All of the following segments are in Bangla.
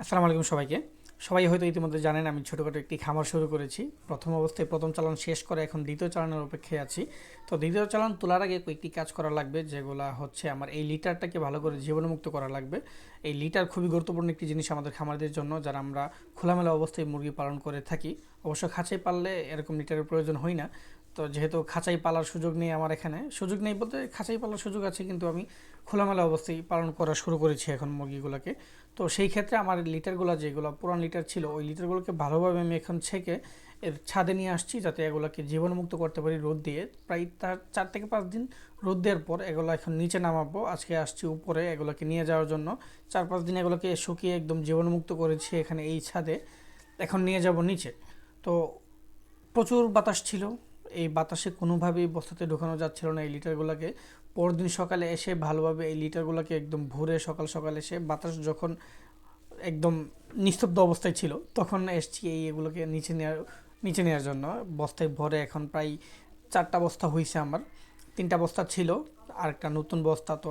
আসসালামু আলাইকুম সবাইকে। সবাই হয়তো ইতিমধ্যে জানেন আমি ছোটোখাটো একটি খামার শুরু করেছি। প্রথম অবস্থায় প্রথম চালান শেষ করে এখন দ্বিতীয় চালানের অপেক্ষায় আছি। তো দ্বিতীয় চালান তোলার আগে কয়েকটি কাজ করা লাগবে, যেগুলো হচ্ছে আমার এই লিটারটাকে ভালো করে জীবাণুমুক্ত করা লাগবে। এই লিটার খুবই গুরুত্বপূর্ণ একটি জিনিস আমাদের খামারদের জন্য, যারা আমরা খোলামেলা অবস্থায় মুরগি পালন করে থাকি। অবশ্য খাঁচায় পাললে এরকম লিটারের প্রয়োজন হয় না। তো যেহেতু খাঁচাই পালার সুযোগ নেই আমার এখানে, সুযোগ নেই বলতে খাঁচাই পালার সুযোগ আছে, কিন্তু আমি খোলামেলা অবস্থায় পালন করা শুরু করেছি এখন মুরগিগুলোকে। তো সেই ক্ষেত্রে আমার লিটারগুলো যেগুলো পুরান লিটার ছিল, ওই লিটারগুলোকে ভালোভাবে আমি এখন ছেঁকে এর ছাদে নিয়ে আসছি, যাতে এগুলোকে জীবাণুমুক্ত করতে পারি রোদ দিয়ে। প্রায় তার 4 থেকে 5 দিন রোদ দেওয়ার পর এগুলো এখন নিচে নামাবো। আজকে আসছি উপরে এগুলোকে নিয়ে যাওয়ার জন্য। 4-5 দিন এগুলোকে শুকিয়ে একদম জীবাণুমুক্ত করেছি এখানে এই ছাদে। এখন নিয়ে যাব নিচে। তো প্রচুর বাতাস ছিল, এই বাতাসে কোনোভাবেই বস্তাতে ঢোকানো যাচ্ছিল না এই লিটারগুলোকে। পরদিন সকালে এসে ভালোভাবে এই লিটারগুলোকে একদম ভোরে সকাল সকাল এসে বাতাস যখন একদম নিস্তব্ধ অবস্থায় ছিল, তখন এসছি এগুলোকে নিচে নেওয়ার জন্য। বস্তায় ভরে এখন প্রায় 4টা বস্তা হয়েছে আমার। 3টা বস্তা ছিল, আরেকটা নতুন বস্তা। তো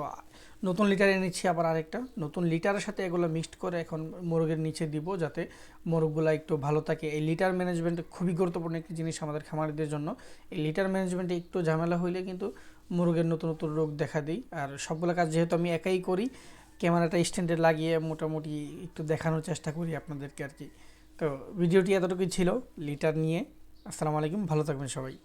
নতুন লিটার এনেছি, আবার আরেকটা নতুন লিটারের সাথে এগুলো মিক্সড করে এখন মোরগের নিচে দিব, যাতে মোরগগুলো একটু ভালো থাকে। এই লিটার ম্যানেজমেন্ট খুবই গুরুত্বপূর্ণ একটি জিনিস আমাদের খামারিদের জন্য। এই লিটার ম্যানেজমেন্টে একটু ঝামেলা হইলে কিন্তু মুরগের নতুন নতুন রোগ দেখা দিই। আর সবগুলো কাজ যেহেতু আমি একাই করি, ক্যামেরাটা স্ট্যান্ডে লাগিয়ে মোটামুটি একটু দেখানোর চেষ্টা করি আপনাদেরকে আর কি। তো ভিডিওটি এতটুকুই ছিল লিটার নিয়ে। আসসালামু আলাইকুম, ভালো থাকবেন সবাই।